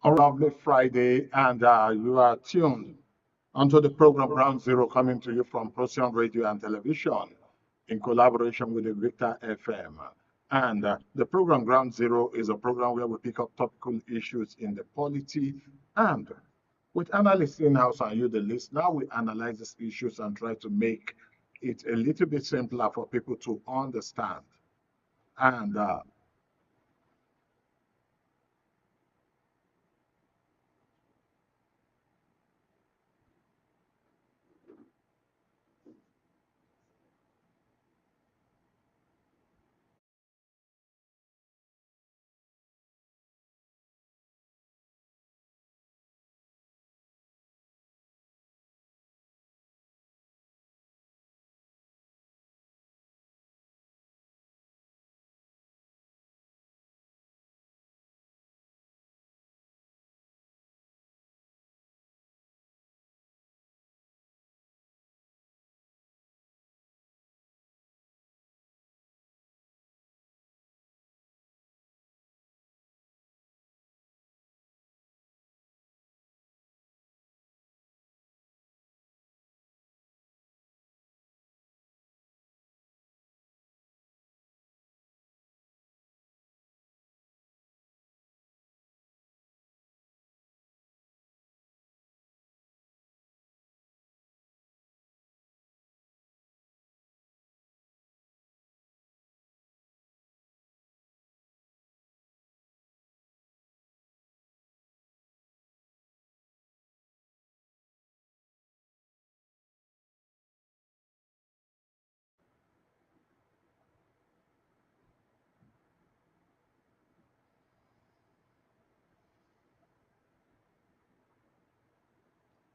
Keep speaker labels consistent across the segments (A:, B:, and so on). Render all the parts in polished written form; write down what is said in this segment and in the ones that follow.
A: Lovely Friday, and you are tuned onto the program Ground Zero, coming to you from Procyon Radio and Television in collaboration with Invicta FM. And the program Ground Zero is a program where we pick up topical issues in the polity, and with analysts in-house and you, the listener, we analyze these issues and try to make it a little bit simpler for people to understand. And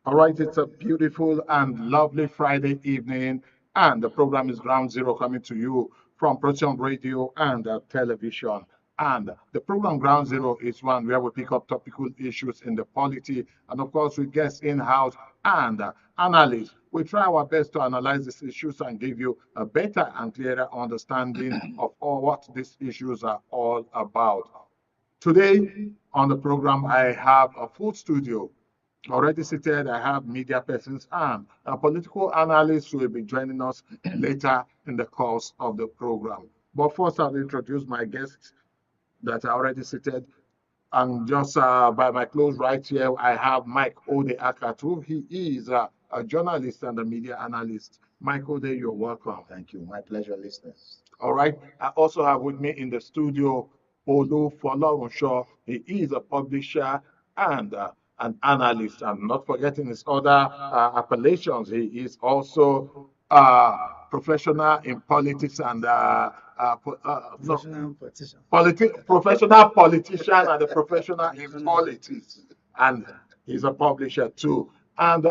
A: all right, it's a beautiful and lovely Friday evening, and the program is Ground Zero, coming to you from Procyon Radio and Television. And the program Ground Zero is one where we pick up topical issues in the polity, and of course, with guests in-house and analysts. We try our best to analyze these issues and give you a better and clearer understanding of what these issues are all about. Today on the program, I have a full studio already seated. I have media persons and a political analyst who will be joining us later in the course of the program. But first, I'll introduce my guests that are already seated. And just by my close right here, I have Mike Odeh Akatu. He is a journalist and a media analyst. Mike Odeh, you're welcome.
B: Thank you. My pleasure, listeners.
A: All right. I also have with me in the studio Folorunso. He is a publisher and an analyst. I'm not forgetting his other appellations. He is also professional in politics and
B: Professional politician.
A: Professional politician and a professional in politics. And he's a publisher too. And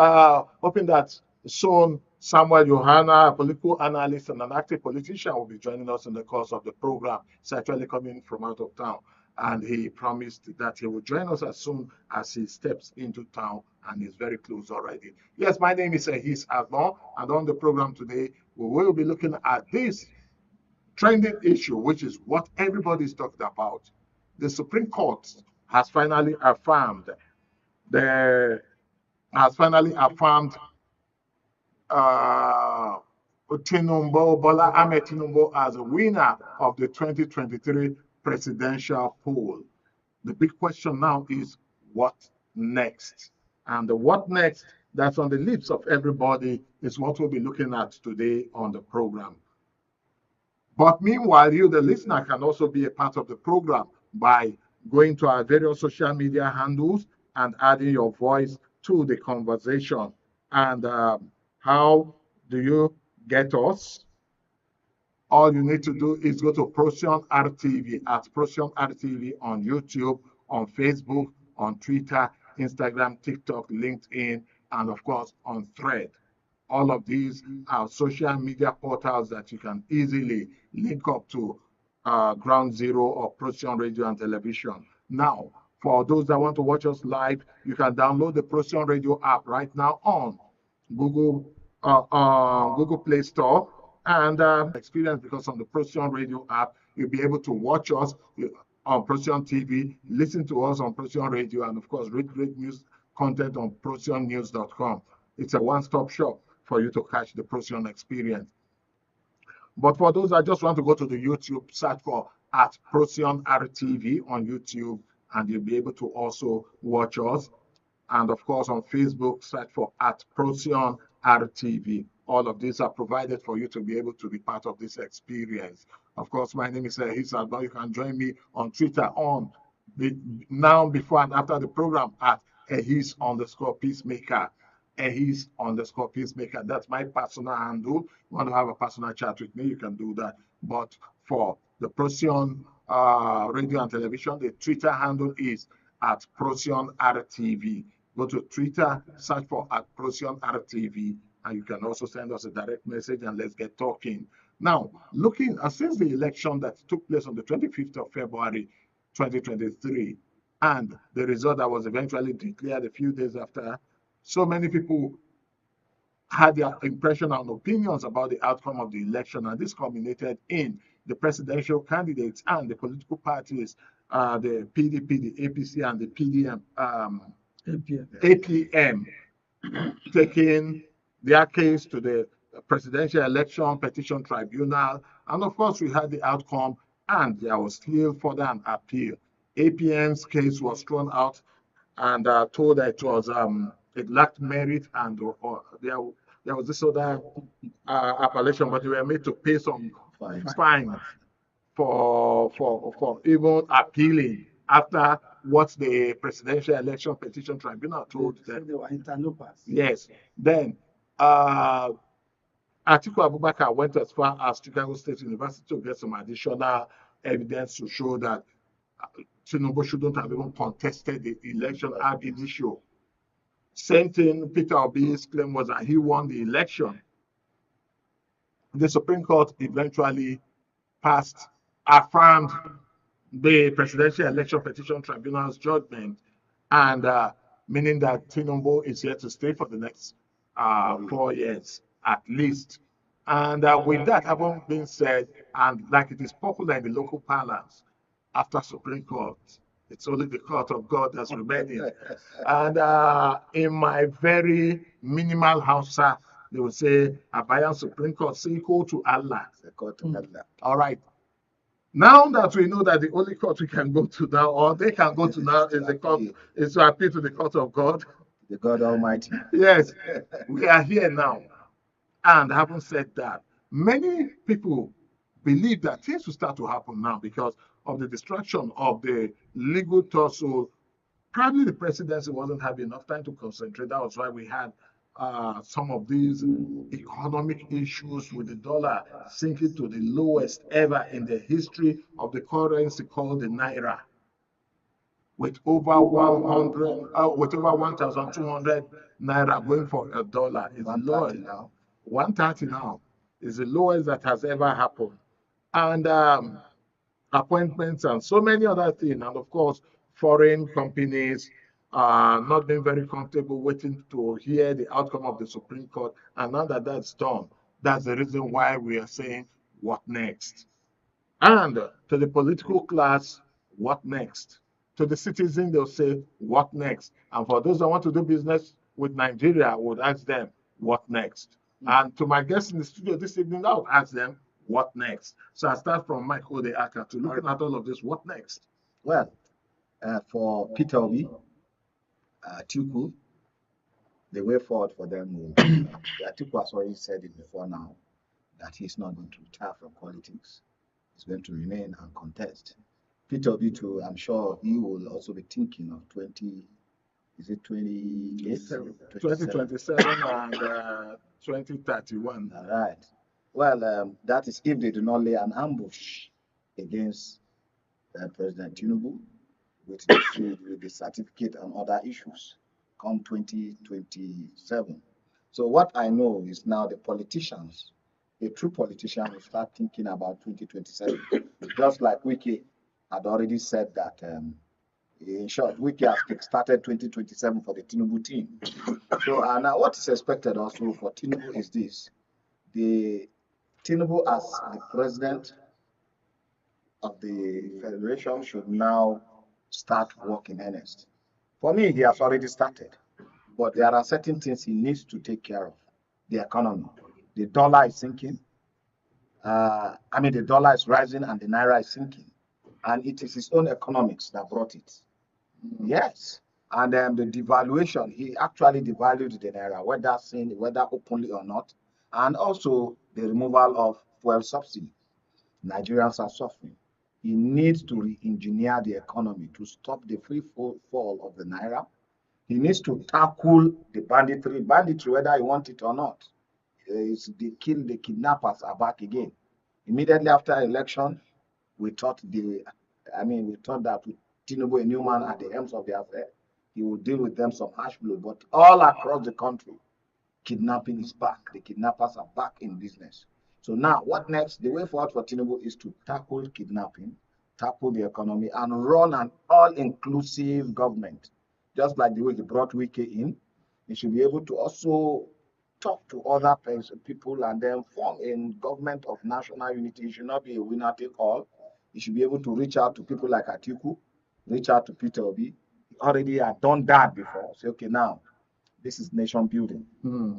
A: hoping that soon Samuel Yohana, a political analyst and an active politician, will be joining us in the course of the program. He's actually coming from out of town, and he promised that he will join us as soon as he steps into town, and he's very close already. Yes, my name is Ehis Agbon, and on the program today, we will be looking at this trending issue, which is what everybody's talking about. The Supreme Court has finally affirmed Tinubu, Bola Ahmed Tinubu, as a winner of the 2023 presidential poll. The big question now is what next? And the what next that's on the lips of everybody is what we'll be looking at today on the program. But meanwhile, you, the listener, can also be a part of the program by going to our various social media handles and adding your voice to the conversation. And how do you get us? All you need to do is go to ProcyonRTV at ProcyonRTV on YouTube, on Facebook, on Twitter, Instagram, TikTok, LinkedIn, and of course on Thread. All of these are social media portals that you can easily link up to Ground Zero or Procyon Radio and Television. Now, for those that want to watch us live, you can download the Procyon Radio app right now on Google Play Store and experience, because on the Procyon Radio app, you'll be able to watch us on Procyon TV, listen to us on Procyon Radio, and of course, read great news content on ProcyonNews.com. It's a one-stop shop for you to catch the Procyon experience. But for those that just want to go to the YouTube, search for at ProcyonRTV on YouTube, and you'll be able to also watch us. And of course, on Facebook, search for at ProcyonRTV. All of these are provided for you to be able to be part of this experience. Of course, my name is Ehis. You can join me on Twitter on now, before, and after the program at Ehis_Peacemaker. Ehis_Peacemaker. That's my personal handle. You want to have a personal chat with me, you can do that. But for the Procyon Radio and Television, the Twitter handle is at ProcyonRTV. Go to Twitter, search for at ProcyonRTV, and you can also send us a direct message and let's get talking. Now, looking since the election that took place on the 25th of February 2023, and the result that was eventually declared a few days after, so many people had their impression and opinions about the outcome of the election, and this culminated in the presidential candidates and the political parties, the PDP, the APC, and the PDM, APM, taking their case to the Presidential Election Petition Tribunal. And of course, we had the outcome, and there was still further an appeal. APM's case was thrown out and told that it was it lacked merit, and there was this other appellation, but they were made to pay some fine for even appealing after what the Presidential Election Petition Tribunal told them.
C: They were interlopers.
A: Yes. Then Atiku Abubakar went as far as Chicago State University to get some additional evidence to show that Tinubu shouldn't have even contested the election ab initio. Same thing, Peter Obi's claim was that he won the election. The Supreme Court eventually affirmed the Presidential Election Petition Tribunal's judgment, and meaning that Tinubu is here to stay for the next 4 years at least. And with that having been said, and like it is popular in the local parlance, after Supreme Court, it's only the court of God that's remaining. And in my very minimal Hausa, they will say, Abayan Supreme Court, say equal to Allah.
B: The court of Allah.
A: All right. Now that we know that the only court we can go to now, or they can go to now, is the court, is to appeal to the court of God.
B: The God Almighty.
A: Yes, we are here now. And having said that, many people believe that things will start to happen now because of the distraction of the legal tussle. Probably the presidency wasn't having enough time to concentrate. That was why we had some of these economic issues with the dollar sinking to the lowest ever in the history of the currency called the Naira, with over 1,200 Naira going for a dollar. It's
B: 130 now.
A: 130 now is the lowest that has ever happened. And appointments and so many other things. And of course, foreign companies not being very comfortable waiting to hear the outcome of the Supreme Court. And now that that's done, that's the reason why we are saying, what next? And to the political class, what next? To the citizen, they'll say, what next? And for those that want to do business with Nigeria, I would ask them, what next? And to my guests in the studio this evening, I would ask them, what next? So I start from Mike Odeh, Akatu, looking at all of this, what next?
B: Well, for Peter Obi, Atiku, the way forward for them will Atiku has already said it before now that he's not going to retire from politics. He's going to remain and contest. Peter Obi too, I'm sure he will also be thinking of
A: 2027 and 2031.
B: All right. Well, that is if they do not lay an ambush against President Tinubu with the certificate and other issues come 2027. So what I know is now the politicians, a true politician will start thinking about 2027, just like Wiki had already said that, in short, Wiki has started 2027 for the Tinubu team. So now what is expected also for Tinubu is this. The Tinubu as the president of the Federation should now start work in earnest. For me, he has already started, but there are certain things he needs to take care of. The economy. The dollar is sinking. The dollar is rising and the naira is sinking. And it is his own economics that brought it. Yes. And the devaluation, he actually devalued the naira, whether openly or not. And also the removal of fuel subsidy. Nigerians are suffering. He needs to re-engineer the economy to stop the free fall of the naira. He needs to tackle the banditry, whether you want it or not. The kidnappers are back again. Immediately after election, we thought that with Tinubu, a new man at the helm of the affair, he will deal with them some harsh blow. But all across the country, kidnapping is back. The kidnappers are back in business. So now, what next? The way forward for Tinubu is to tackle kidnapping, tackle the economy, and run an all-inclusive government. Just like the way he brought Wike in, he should be able to also talk to other people and then form a government of national unity. It should not be a winner take all. He should be able to reach out to people like Atiku, reach out to Peter Obi. He already had done that before. Say, okay, now this is nation building.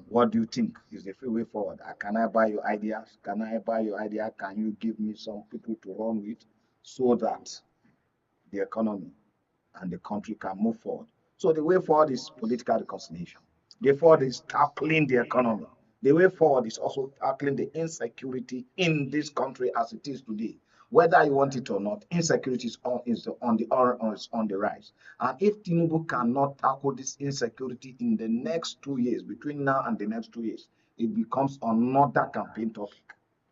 B: What do you think is the free way forward? Can I buy your ideas? Can I buy your idea? Can you give me some people to run with so that the economy and the country can move forward? So the way forward is political reconciliation. The way forward is tackling the economy. The way forward is also tackling the insecurity in this country as it is today. Whether you want it or not, insecurity is on the rise. And if Tinubu cannot tackle this insecurity in the next 2 years, between now and the next 2 years, it becomes another campaign topic.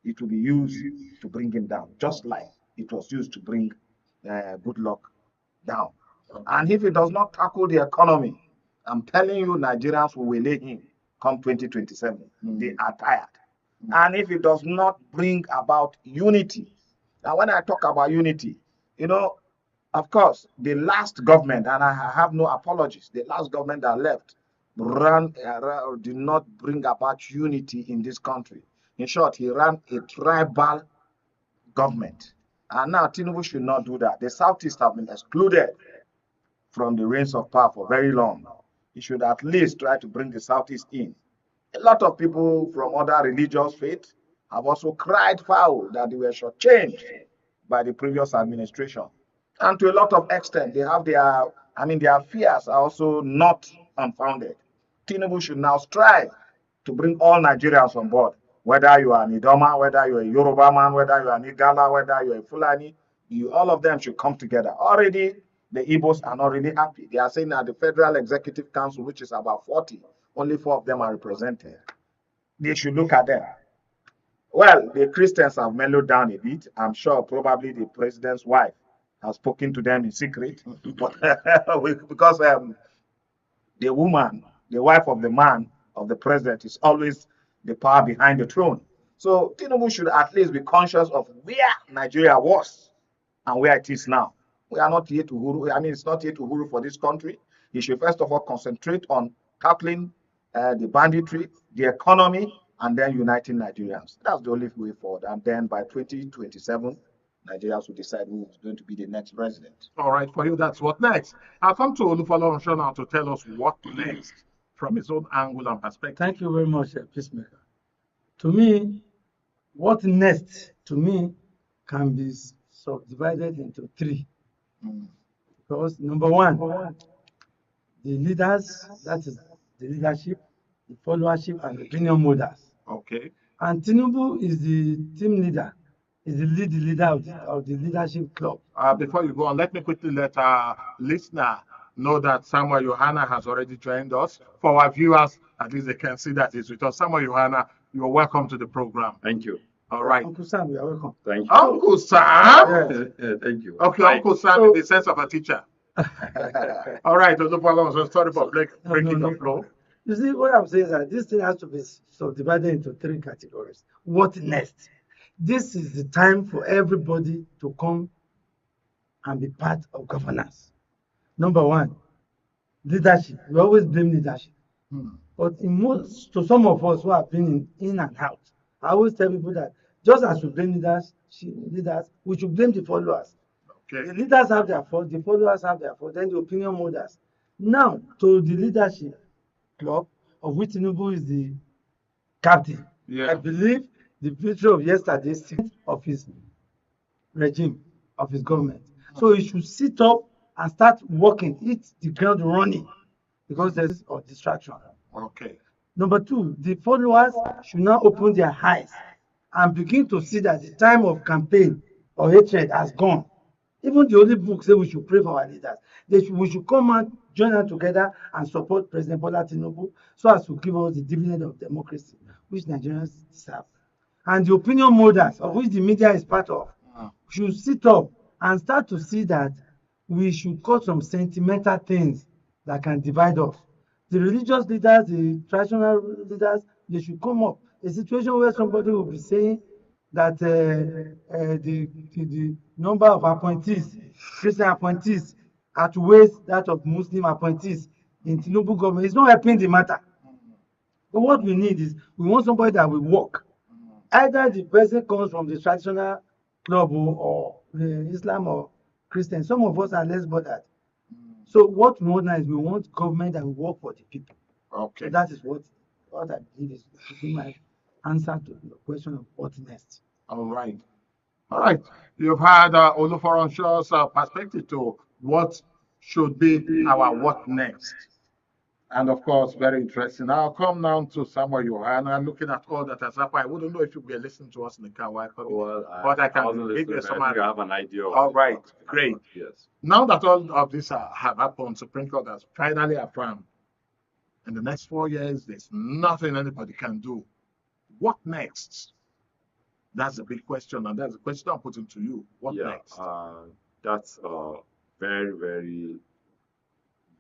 B: It will be used to bring him down, just like it was used to bring Good Luck down. And if he does not tackle the economy, I'm telling you, Nigerians will waylay him come 2027. They are tired. And if it does not bring about unity, now when I talk about unity, of course, the last government, and I have no apologies, the last government that left did not bring about unity in this country. In short, he ran a tribal government. And now Tinubu should not do that. The Southeast have been excluded from the reins of power for very long. He should at least try to bring the Southeast in. A lot of people from other religious faiths have also cried foul that they were shortchanged by the previous administration. And to a lot of extent, they have their fears are also not unfounded. Tinubu should now strive to bring all Nigerians on board, whether you are an Idoma, whether you're a Yoruba man, whether you're an Igala, whether you're a Fulani, all of them should come together. Already, the Igbos are not really happy. They are saying that the Federal Executive Council, which is about 40, only 4 of them are represented. They should look at them. Well, the Christians have mellowed down a bit. I'm sure probably the president's wife has spoken to them in secret, but because the woman, the wife of the man of the president, is always the power behind the throne. So Tinubu should at least be conscious of where Nigeria was and where it is now. We are not here to huru. It's not here to huru for this country. He should first of all concentrate on tackling the banditry, the economy, and then uniting Nigerians. That's the only way forward. And then by 2027, Nigerians will decide who is going to be the next president.
A: All right, for you, that's what next. I'll come to Folorunso now to tell us what next from his own angle and perspective.
C: Thank you very much, Peacemaker. To me, what next, to me, can be subdivided into 3. Because number 1, the leaders, that is the leadership, the followership, and the opinion molders.
A: Okay.
C: And Tinubu is the team leader, is the leader of the leadership club.
A: Before you go on, let me quickly let our listener know that Samuel Yohana has already joined us. For our viewers, at least they can see that he's with us. Samuel Yohana, you are welcome to the program.
D: Thank you.
A: All right.
C: Uncle Sam, you are welcome.
D: Thank you.
A: Uncle Sam?
C: Yes.
D: Thank you.
A: Okay,
D: Right.
A: Uncle Sam in the sense of a teacher. All right, Folorunso, sorry for breaking the flow.
C: You see, what I'm saying is that this thing has to be subdivided into 3 categories. What next? This is the time for everybody to come and be part of governance. Number 1, leadership. We always blame leadership. But to some of us who have been in and out, I always tell people that Just as we blame leaders, we should blame the followers.
A: Okay.
C: The leaders have their fault, the followers have their fault, then the opinion holders. Now, to the leadership club, of which Tinubu is the captain,
A: Yeah.
C: I believe the victory of yesterday is of his regime, of his government. So he should sit up and start working, hit the ground running, because there's a distraction.
A: Okay.
C: Number two, the followers should now open their eyes and begin to see that the time of campaign or hatred has gone. Even the Holy Book say we should pray for our leaders. We should come and join hands together and support President Bola Tinubu so as to give us the dividend of democracy, which Nigerians deserve. And the opinion molders, of which the media is part of, should sit up and start to see that we should cut some sentimental things that can divide us. The religious leaders, the traditional leaders, they should come up. A situation where somebody will be saying that the number of appointees, Christian appointees, outweighs that of Muslim appointees in Tinubu government. It's not helping the matter. But what we need is, we want somebody that will work. Either the person comes from the traditional club or Islam or Christian. Some of us are less bothered. So what we want now is we want government that will work for the people.
A: Okay.
C: So that is what I believe is my answer to your question of what next.
A: All right. All right. You've had Folorunso's perspective to what should be our what next. And of course, very interesting. I'll come now to Samuel Yohana, looking at all that has happened. I wouldn't know if you'll be listening to us in the car, but I can give you some idea.
D: I have an idea.
A: All right, great.
D: Yes.
A: Now that all of this have happened, Supreme Court has finally affirmed in the next 4 years, there's nothing anybody can do. What next? That's a big question, and that's the question I'm putting to you. What next?
D: That's a very, very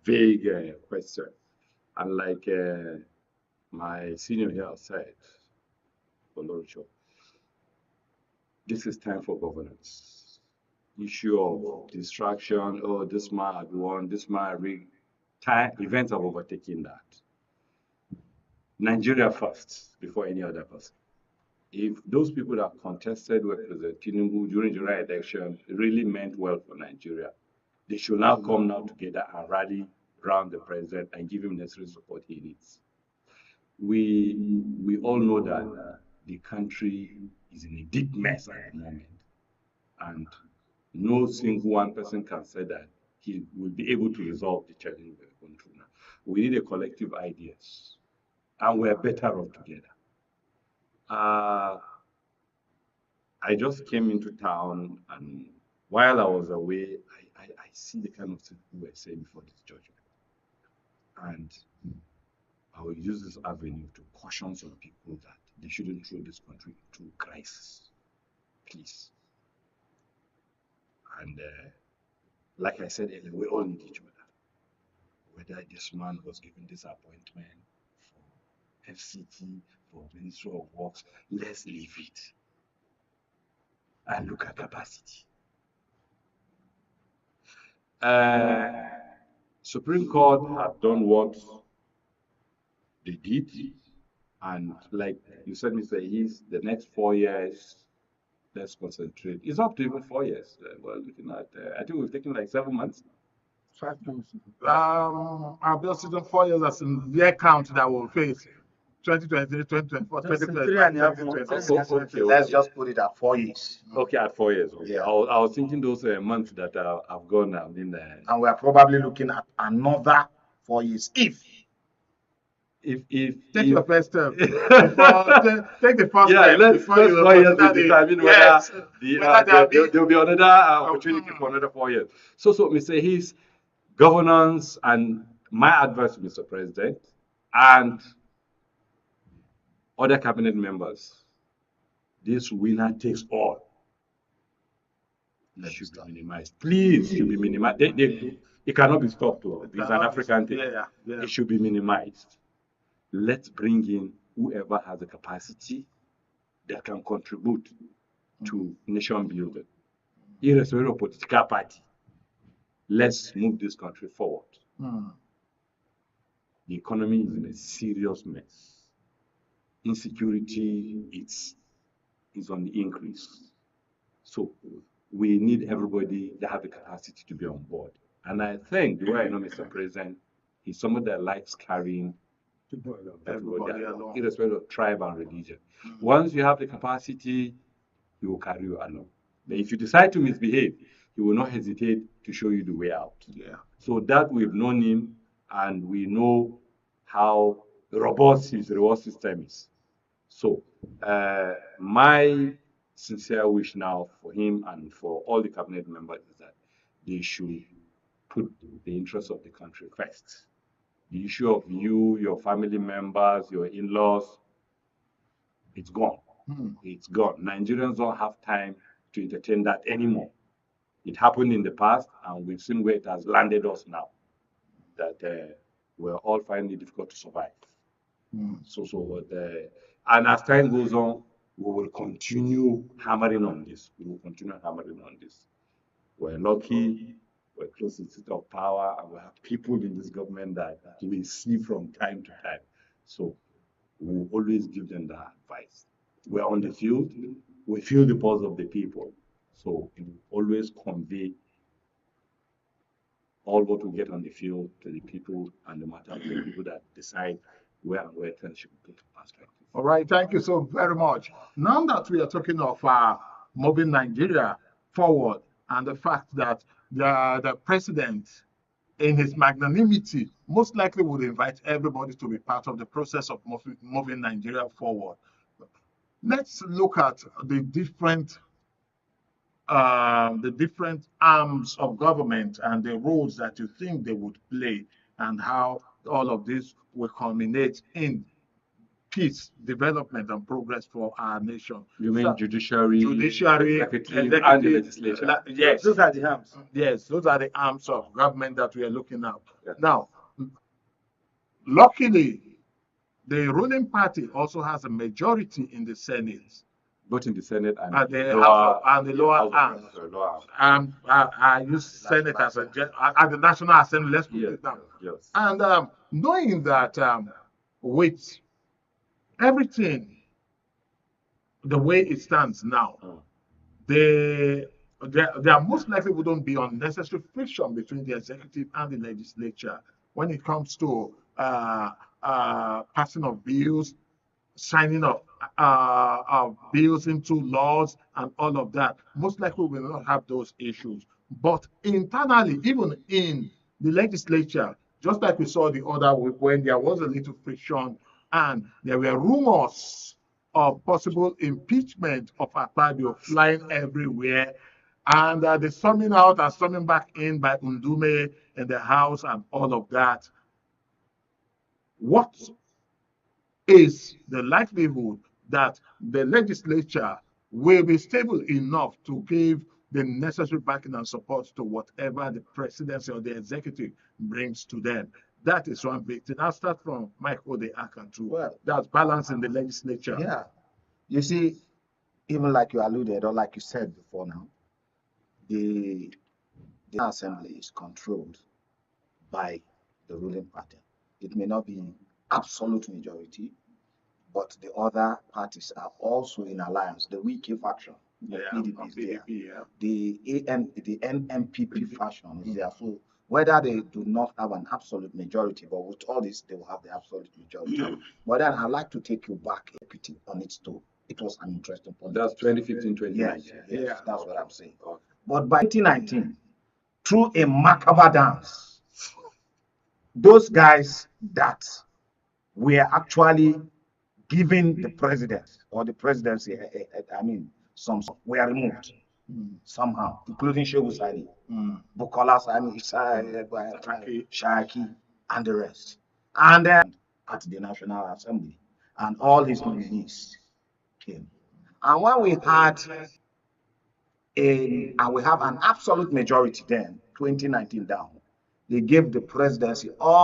D: vague question. And like my senior here said, Folorunso, this is time for governance. Issue of distraction, oh, this man had won, this man rigged. Events have overtaken that. Nigeria first, before any other person. If those people that contested with President Tinubu during the right election really meant well for Nigeria, they should now come now together and rally around the president and give him necessary support he needs. We all know that the country is in a deep mess at the moment, and no single one person can say that he will be able to resolve the challenge we're going through now. We need a collective ideas, and we're better off together. I just came into town, and while I was away, I see the kind of things we were saying before this judgment. And I will use this avenue to caution some people that they shouldn't throw this country into crisis, please. And like I said earlier, we all need each other. Whether this man was given this appointment for FCT, for Ministry of Works, let's leave it and look at capacity. Supreme Court have done what they did, and like you said, Mr. Ehis, the next 4 years, let's concentrate. It's up to even 4 years. We're looking at, I think we've taken like 7 months.
C: 5 months.
A: I'll just see 4 years as in year count that we'll face. 2023, 2024, 2025.
B: Okay. Let's just put it at 4 years.
D: Okay, at 4 years. Okay.
B: Yeah.
D: I was thinking those months that have gone now.
B: And we are probably looking at another 4 years if
A: Take your first step. Take the first step.
D: Let's 4 years to determine whether there will be another opportunity for another 4 years. So Mr. Ehis, governance, and my advice to Mr. President and other cabinet members, this winner takes all. That should be minimized. Please, should be minimized. It cannot be stopped. It's an African thing.
A: Yeah.
D: It should be minimized. Let's bring in whoever has the capacity that can contribute to nation building, irrespective of political party. Let's move this country forward. The economy is in a serious mess. Insecurity, it's is on the increase. So we need everybody to have the capacity to be on board. And I think the way I know Mr. President, he's someone that likes carrying everybody along, irrespective of tribe and religion. Once you have the capacity, he will carry you along. But if you decide to misbehave, he will not hesitate to show you the way out.
A: Yeah.
D: So that we've known him, and we know how robust his reward system is. So my sincere wish now for him and for all the cabinet members is that they should put the interests of the country first. The issue of you, your family members, your in-laws, it's gone. It's gone. Nigerians don't have time to entertain that anymore. It happened in the past, and we've seen where it has landed us now, that we're all finding it difficult to survive. And as time goes on, we will continue hammering on this. We will continue hammering on this. We're lucky, we're close to the seat of power, and we have people in this government that we see from time to time. So we will always give them that advice. We're on the field, we feel the pulse of the people. So we will always convey all what we get on the field to the people, and the matter of the people that decide where and where things should be perspective.
A: All right, thank you so very much. Now that we are talking of moving Nigeria forward, and the fact that the president, in his magnanimity, most likely would invite everybody to be part of the process of moving Nigeria forward. Let's look at the different arms of government and the roles that you think they would play, and how all of this will culminate in peace, development, and progress for our nation.
D: You mean judiciary,
A: executive,
D: and the legislature?
A: Yes,
C: Those are the arms.
A: yes, those are the arms of government that we are looking at.
D: Yes.
A: Now, luckily, the ruling party also has a majority in the Senate,
D: Both in the Senate and
A: the lower house.
D: lower house.
A: I use Senate as at the National Assembly. Let's put it down.
D: Yes.
A: And knowing that with everything the way it stands now, there most likely wouldn't be unnecessary friction between the executive and the legislature when it comes to passing of bills, signing of bills into laws, and all of that. Most likely we will not have those issues. But internally, even in the legislature, just like we saw the other week when there was a little friction and there were rumors of possible impeachment of Akatu flying everywhere, and the storming out and storming back in by Ndume in the House and all of that. What is the likelihood that the legislature will be stable enough to give the necessary backing and support to whatever the presidency or the executive brings to them? That is one big thing. I'll start from Mike Odeh Akatu.
B: Well,
A: that's balance in the legislature.
B: yeah. You see, even like you alluded, or like you said before now, the assembly is controlled by the ruling party. It may not be absolute majority, but the other parties are also in alliance. The Wiki faction, the PDP is there.
A: Yeah.
B: The NMPP faction is there. So whether they do not have an absolute majority, but with all this, they will have the absolute majority. But then I'd like to take you back on its toe. It was an interesting point.
D: That's 2015, 2019.
B: Yes, that's what I'm saying. But by 2019, through a macabre dance, those guys that were actually giving the president or the presidency, some were removed somehow, including Shehu Sani, Bukola Sani, Shaki, and the rest. And then at the National Assembly, and all his nominees came. And when we had we have an absolute majority then, 2019 down, they gave the presidency all